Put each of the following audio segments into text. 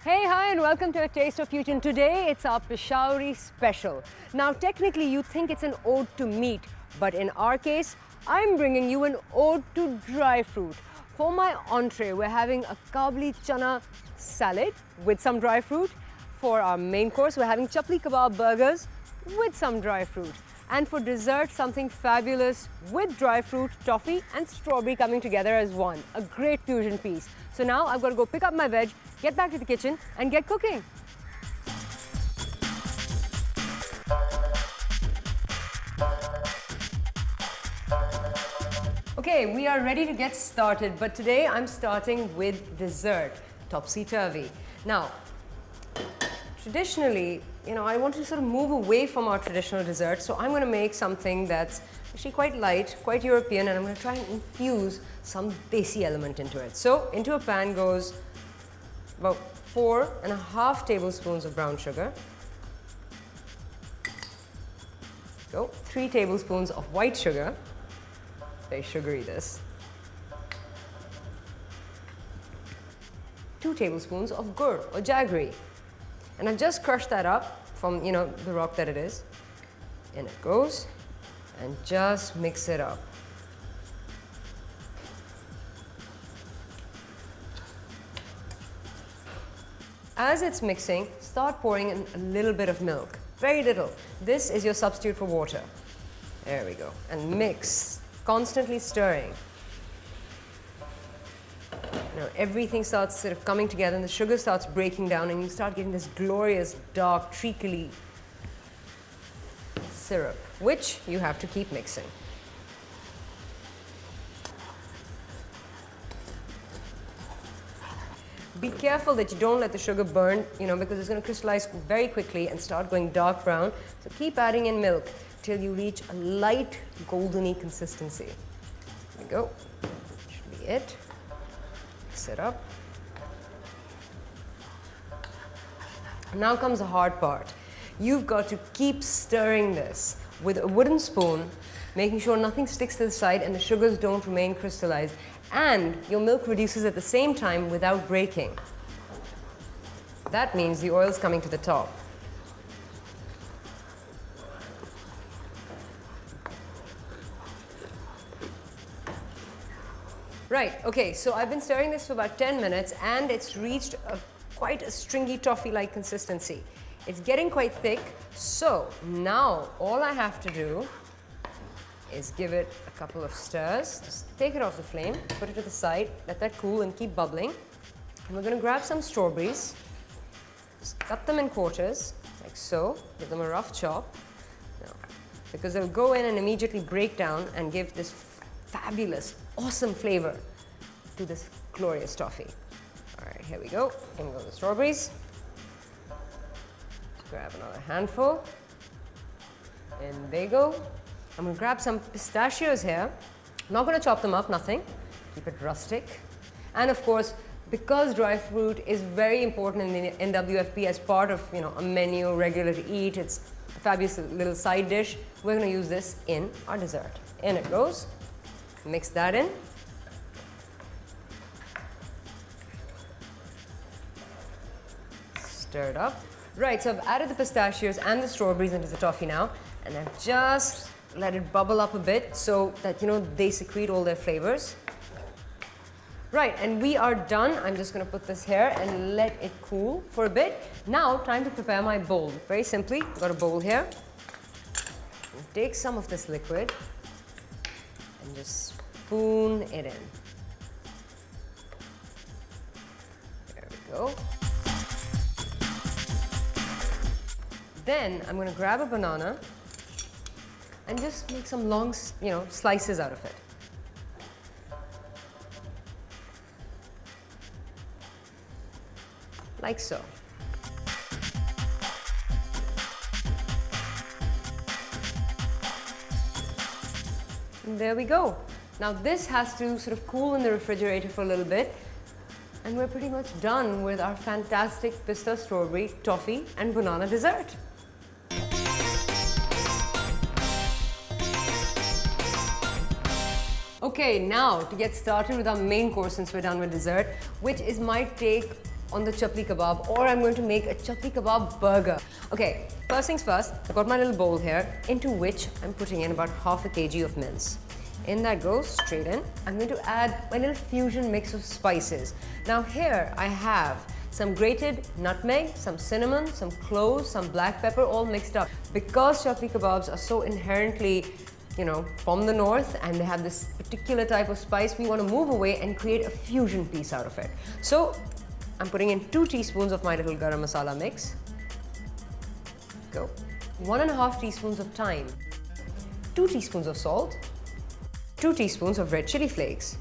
Hey, hi, and welcome to A Taste of Fusion. Today, it's our Peshawari special. Now, technically, you think it's an ode to meat, but in our case, I'm bringing you an ode to dry fruit. For my entree, we're having a kabli chana salad with some dry fruit. For our main course, we're having Chitika Bob Burgers with some dry fruit. And for dessert, something fabulous with dry fruit, toffee and strawberry coming together as one. A great fusion piece. So now I've got to go pick up my veg, get back to the kitchen and get cooking. Okay, we are ready to get started, but today I'm starting with dessert, Topsy Turvy. Now, traditionally, I want to sort of move away from our traditional dessert, so I'm going to make something that's actually quite light, quite European, and I'm going to try and infuse some desi element into it. So, into a pan goes about 4.5 tablespoons of brown sugar. Go, 3 tablespoons of white sugar. Very sugary this. 2 tablespoons of gur or jaggery. And I've just crushed that up from, the rock that it is. In it goes. And just mix it up. As it's mixing, start pouring in a little bit of milk. Very little. This is your substitute for water. There we go. And mix. Constantly stirring. Everything starts sort of coming together and the sugar starts breaking down and you start getting this glorious, dark, treacly syrup, which you have to keep mixing. Be careful that you don't let the sugar burn, because it's going to crystallize very quickly and start going dark brown. So keep adding in milk till you reach a light goldeny consistency. There we go. Should be it. Mix it up. Now comes the hard part. You've got to keep stirring this with a wooden spoon, making sure nothing sticks to the side and the sugars don't remain crystallized. And your milk reduces at the same time without breaking. That means the oil's coming to the top. Right, okay, so I've been stirring this for about 10 minutes and it's reached quite a stringy toffee-like consistency. It's getting quite thick, so now all I have to do is give it a couple of stirs. Just take it off the flame, put it to the side, let that cool and keep bubbling. And we're going to grab some strawberries, just cut them in quarters, like so, give them a rough chop, because they'll go in and immediately break down and give this fabulous, awesome flavor to this glorious toffee. All right, here we go. In go the strawberries. Grab another handful. In they go. I'm going to grab some pistachios here. I'm not going to chop them up, nothing. Keep it rustic. And of course, because dry fruit is very important in the NWFP as part of a menu, regular to eat, it's a fabulous little side dish. We're going to use this in our dessert. In it goes. Mix that in. Stir it up. Right, so I've added the pistachios and the strawberries into the toffee now, and I've just let it bubble up a bit so that, they secrete all their flavors. Right, and we are done. I'm just going to put this here and let it cool for a bit. Now, time to prepare my bowl. Very simply, I've got a bowl here. Take some of this liquid and just spoon it in. There we go. Then I'm going to grab a banana and just make some long, slices out of it. Like so. And there we go. Now this has to sort of cool in the refrigerator for a little bit. And we're pretty much done with our fantastic pista, strawberry, toffee and banana dessert. Okay, now to get started with our main course since we're done with dessert, which is my take on the chutney kebab, or I'm going to make a chutney kebab burger. Okay, first things first, I've got my little bowl here into which I'm putting in about half a kg of mince. In that goes straight in. I'm going to add my little fusion mix of spices. Now here I have some grated nutmeg, some cinnamon, some cloves, some black pepper, all mixed up. Because chutney kebabs are so inherently, you know, from the north and they have this particular type of spice, we want to move away and create a fusion piece out of it. So I'm putting in 2 teaspoons of my little garam masala mix. Go. 1.5 teaspoons of thyme, 2 teaspoons of salt, 2 teaspoons of red chili flakes,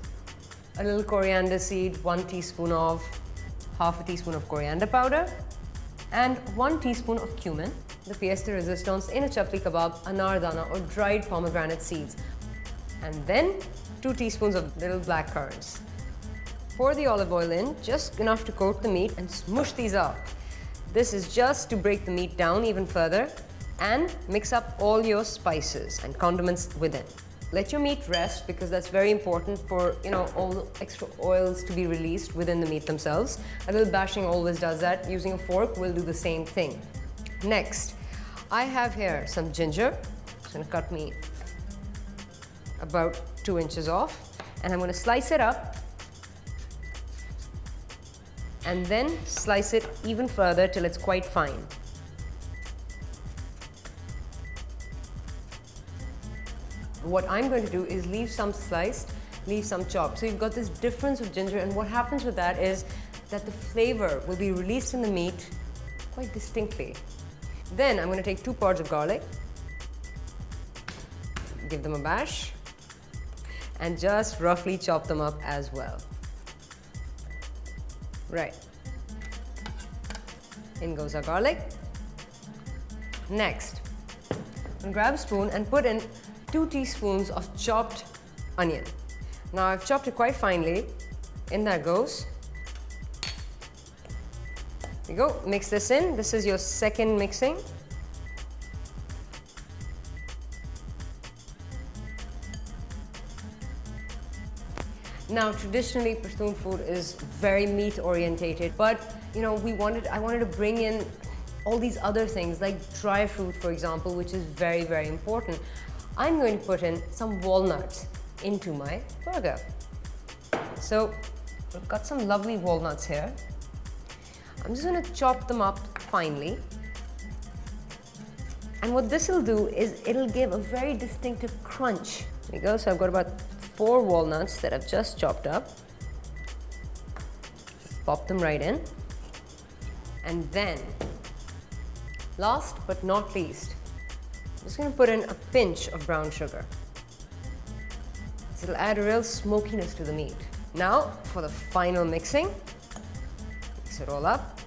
a little coriander seed, 1 teaspoon of, half a teaspoon of coriander powder, and 1 teaspoon of cumin, the pièce de résistance in a chutney kebab, anardana or dried pomegranate seeds, and then 2 teaspoons of little black currants. Pour the olive oil in, just enough to coat the meat, and smush these up. This is just to break the meat down even further, and mix up all your spices and condiments within. Let your meat rest because that's very important for, you know, all the extra oils to be released within the meat themselves. A little bashing always does that. Using a fork will do the same thing. Next, I have here some ginger. It's going to cut me about 2 inches off, and I'm going to slice it up and then slice it even further till it's quite fine. What I'm going to do is leave some sliced, leave some chopped. So you've got this difference of ginger, and what happens with that is that the flavor will be released in the meat quite distinctly. Then I'm going to take 2 pods of garlic, give them a bash, and just roughly chop them up as well. Right. In goes our garlic. Next, I'm going to grab a spoon and put in 2 teaspoons of chopped onion. Now I've chopped it quite finely. In that goes. There you go. Mix this in. This is your second mixing. Now traditionally Pashtun food is very meat orientated, but you know, I wanted to bring in all these other things like dry fruit, for example, which is very, very important. I'm going to put in some walnuts into my burger. So I've got some lovely walnuts here. I'm just going to chop them up finely. And what this will do is it'll give a very distinctive crunch. There you go. So I've got about 4 walnuts that I've just chopped up. Pop them right in. And then, last but not least, I'm just going to put in a pinch of brown sugar. So it'll add a real smokiness to the meat. Now, for the final mixing, mix it all up.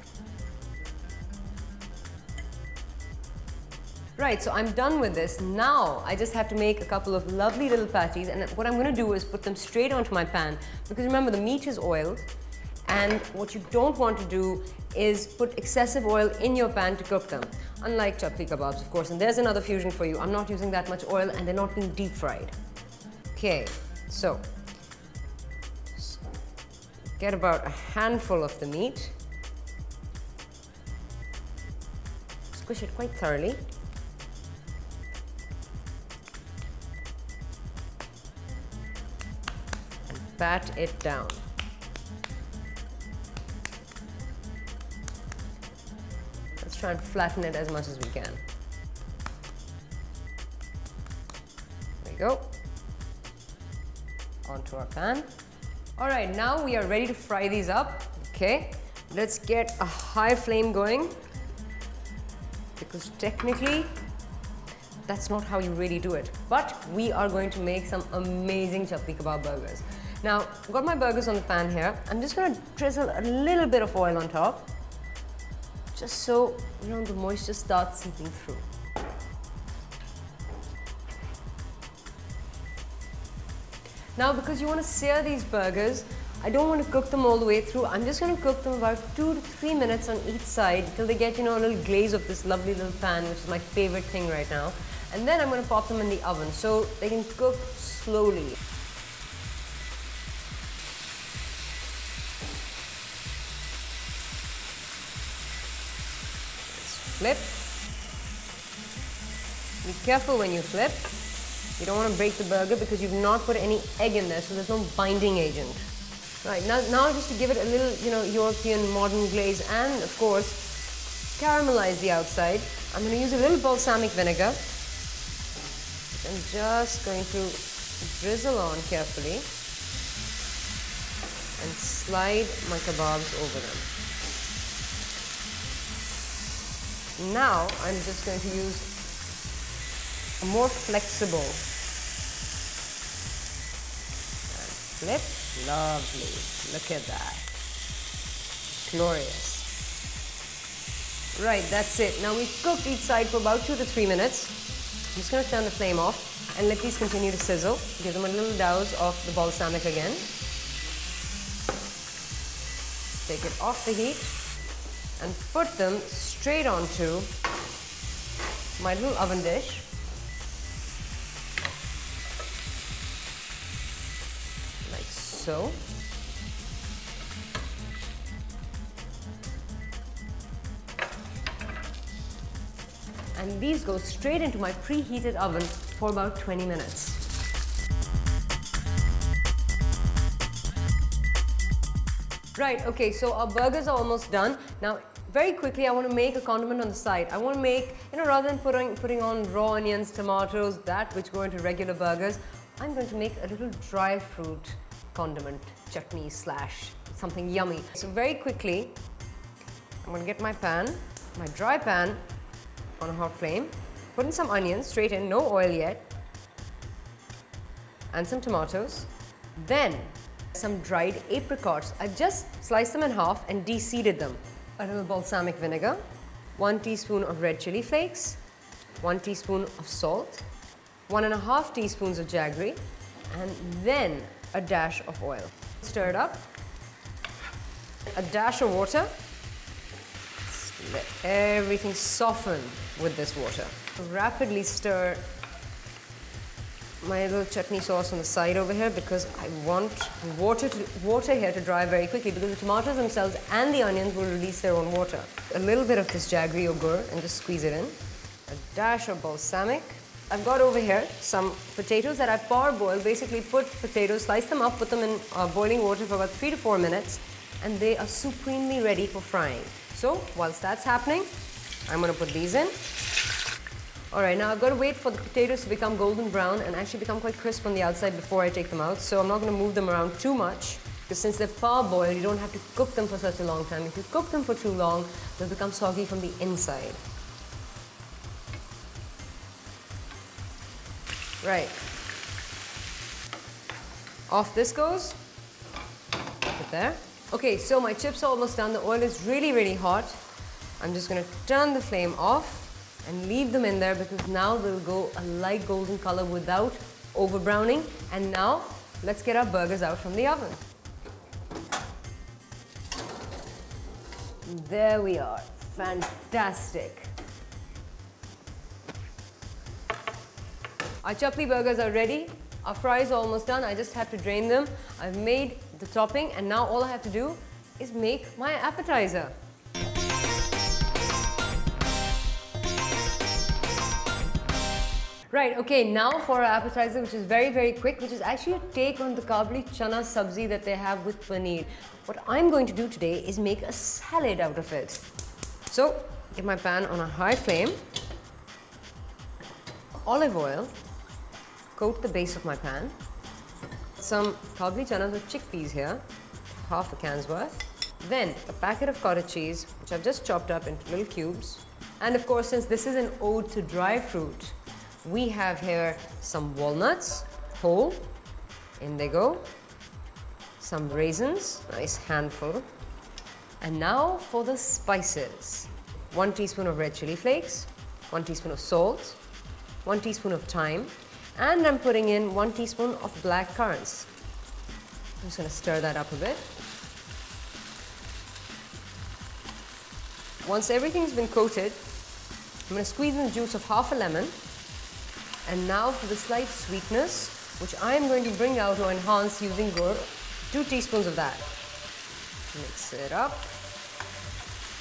Right, so I'm done with this. Now, I just have to make a couple of lovely little patties, and what I'm going to do is put them straight onto my pan, because remember, the meat is oiled, and what you don't want to do is put excessive oil in your pan to cook them, unlike chutney kebabs, of course. And there's another fusion for you. I'm not using that much oil, and they're not being deep fried. Okay, so get about a handful of the meat, squish it quite thoroughly. And pat it down. Let's try and flatten it as much as we can. There we go. Onto our pan. All right, now we are ready to fry these up. Okay, let's get a high flame going, because technically that's not how you really do it. But we are going to make some amazing chutney kebab burgers. Now, I've got my burgers on the pan here. I'm just going to drizzle a little bit of oil on top, just so, you know, the moisture starts seeping through. Now, because you want to sear these burgers, I don't want to cook them all the way through. I'm just going to cook them about 2 to 3 minutes on each side till they get, you know, a little glaze of this lovely little pan, which is my favorite thing right now. And then I'm going to pop them in the oven so they can cook slowly. Flip. Be careful when you flip. You don't want to break the burger because you've not put any egg in there, so there's no binding agent. Right, now just to give it a little, European modern glaze and, of course, caramelize the outside, I'm going to use a little balsamic vinegar, which I'm just going to drizzle on carefully and slide my kebabs over them. Now I'm just going to use a more flexible and flip. Lovely. Look at that. Glorious. Right, that's it. Now we've cooked each side for about 2 to 3 minutes. I'm just going to turn the flame off and let these continue to sizzle. Give them a little douse of the balsamic again. Take it off the heat and put them straight onto my little oven dish. Like so. And these go straight into my preheated oven for about 20 minutes. Right, okay, so our burgers are almost done. Now, very quickly, I want to make a condiment on the side. I want to make, rather than putting on raw onions, tomatoes, that which go into regular burgers, I'm going to make a little dry fruit condiment, chutney slash something yummy. So very quickly, I'm going to get my pan, my dry pan, on a hot flame, put in some onions straight in, no oil yet, and some tomatoes, then some dried apricots. I just sliced them in half and de-seeded them. A little balsamic vinegar, 1 teaspoon of red chili flakes, 1 teaspoon of salt, 1.5 teaspoons of jaggery, and then a dash of oil. Stir it up, a dash of water. Let everything soften with this water. Rapidly stir my little chutney sauce on the side over here because I want water here to dry very quickly because the tomatoes themselves and the onions will release their own water. A little bit of this jaggery or gur and just squeeze it in. A dash of balsamic. I've got over here some potatoes that I've parboiled. Basically put potatoes, slice them up, put them in boiling water for about 3 to 4 minutes and they are supremely ready for frying. So, whilst that's happening, I'm going to put these in. Alright, now I've got to wait for the potatoes to become golden brown and actually become quite crisp on the outside before I take them out. So I'm not going to move them around too much because since they're parboiled, you don't have to cook them for such a long time. If you cook them for too long, they'll become soggy from the inside. Right. Off this goes. Put it there. Okay, so my chips are almost done. The oil is really, really hot. I'm just going to turn the flame off and leave them in there because now they'll go a light golden color without over browning. And now, let's get our burgers out from the oven. There we are. Fantastic. Our chutney burgers are ready. Our fries are almost done. I just have to drain them. I've made the topping and now all I have to do is make my appetizer. Right, okay, now for our appetizer, which is very, very quick, which is actually a take on the kabuli chana sabzi that they have with paneer. What I'm going to do today is make a salad out of it. So, get my pan on a high flame, olive oil, coat the base of my pan, some kabuli chanas or chickpeas here, half a can's worth, then a packet of cottage cheese, which I've just chopped up into little cubes, and of course, since this is an ode to dry fruit, we have here some walnuts, whole, in they go, some raisins, nice handful, and now for the spices. 1 teaspoon of red chili flakes, 1 teaspoon of salt, 1 teaspoon of thyme, and I'm putting in 1 teaspoon of black currants. I'm just going to stir that up a bit. Once everything's been coated, I'm going to squeeze in the juice of half a lemon. And now for the slight sweetness, which I am going to bring out or enhance using gur, 2 teaspoons of that. Mix it up.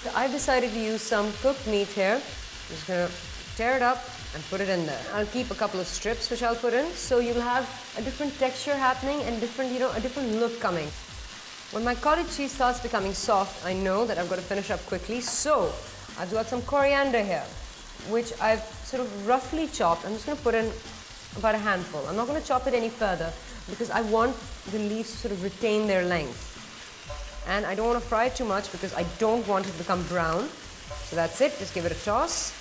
So I've decided to use some cooked meat here. I'm just gonna tear it up and put it in there. I'll keep a couple of strips which I'll put in, so you'll have a different texture happening and different, a different look coming. When my cottage cheese starts becoming soft, I know that I've got to finish up quickly, so I've got some coriander here, which I've sort of roughly chopped. I'm just going to put in about a handful. I'm not going to chop it any further because I want the leaves to sort of retain their length. And I don't want to fry it too much because I don't want it to become brown. So that's it, just give it a toss.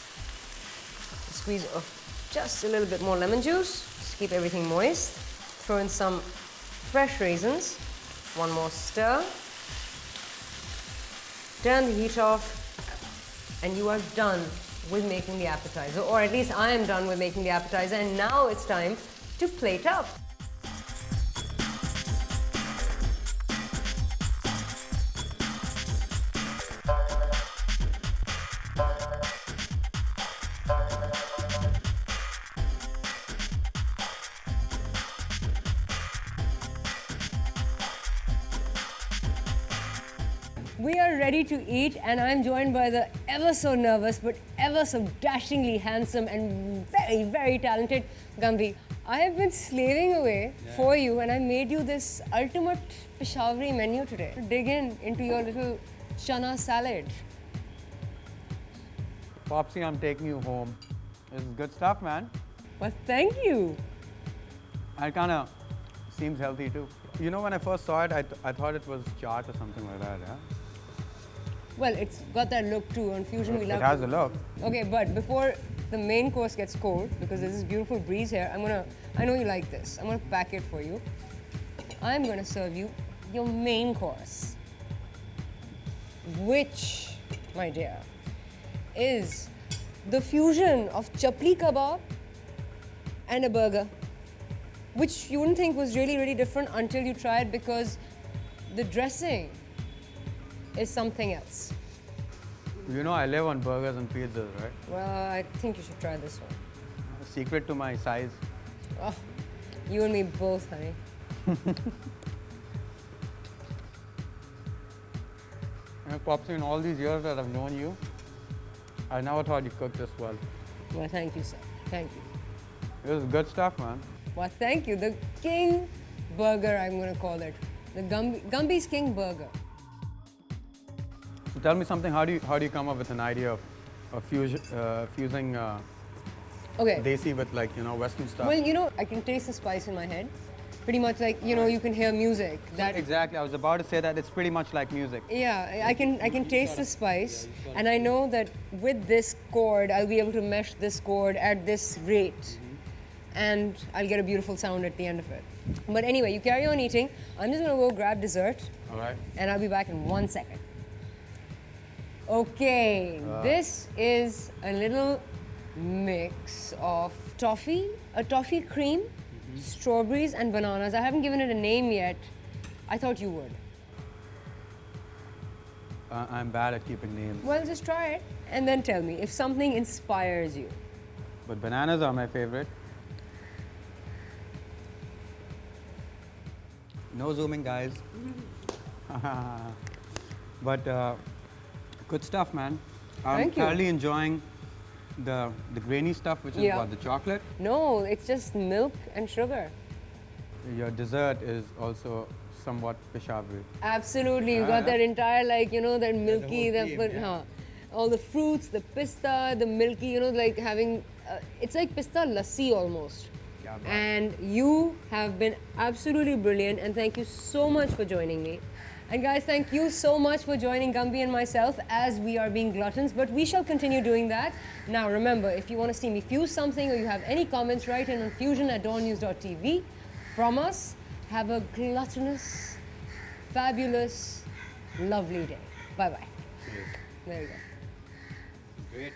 A squeeze of just a little bit more lemon juice, just to keep everything moist. Throw in some fresh raisins. One more stir. Turn the heat off. And you are done with making the appetizer, or at least I am done with making the appetizer, and now it's time to plate up. We are ready to eat, and I'm joined by the ever so nervous but ever so dashingly handsome and very, very talented Gumby. I have been slaving away for you, and I made you this ultimate Peshawari menu today. Dig into your little chana salad. Popsy, I'm taking you home. This is good stuff, man. Well, thank you. It kind of seems healthy too. You know, when I first saw it, I thought it was chaat or something like that, yeah? Well, it's got that look too. On Fusion, we love it. It has a look. Okay, but before the main course gets cold, because there's this beautiful breeze here, I know you like this. I'm gonna pack it for you. I'm gonna serve you your main course, which, my dear, is the fusion of Chitika Bob and a burger, which you wouldn't think was really, really different until you try it, because the dressing is something else. You know I live on burgers and pizzas, right? Well, I think you should try this one. A secret to my size. Oh, you and me both, honey. Popsy, in all these years that I've known you, I never thought you cooked this well. Well, thank you, sir. Thank you. This is good stuff, man. Well, thank you. The King Burger, I'm going to call it. The Gumby's King Burger. So tell me something. How do you come up with an idea of fusing desi with, like, Western stuff? Well, I can taste the spice in my head. Pretty much like, you can hear music. Exactly. I was about to say that it's pretty much like music. Yeah, I can taste the spice, and I know that with this chord, I'll be able to mesh this chord at this rate, and I'll get a beautiful sound at the end of it. But anyway, you carry on eating. I'm just gonna go grab dessert. All right. And I'll be back in 1 second. Okay, this is a little mix of toffee, a toffee cream, strawberries and bananas. I haven't given it a name yet. I thought you would. I'm bad at keeping names. Well, just try it and then tell me if something inspires you. But bananas are my favorite. No zooming, guys. But good stuff, man. I'm thoroughly enjoying the grainy stuff, which is what, the chocolate? No, it's just milk and sugar. Your dessert is also somewhat Peshawari. Absolutely, you got that entire, like, that milky, all the fruits, the pista, the milky, like having, it's like pista lassi almost. Yeah, and you have been absolutely brilliant, and thank you so much for joining me. And guys, thank you so much for joining Gumby and myself as we are being gluttons, but we shall continue doing that. Now remember, if you want to see me fuse something or you have any comments, write in on fusion@dawnnews.tv. From us, have a gluttonous, fabulous, lovely day. Bye-bye. There you go. Great.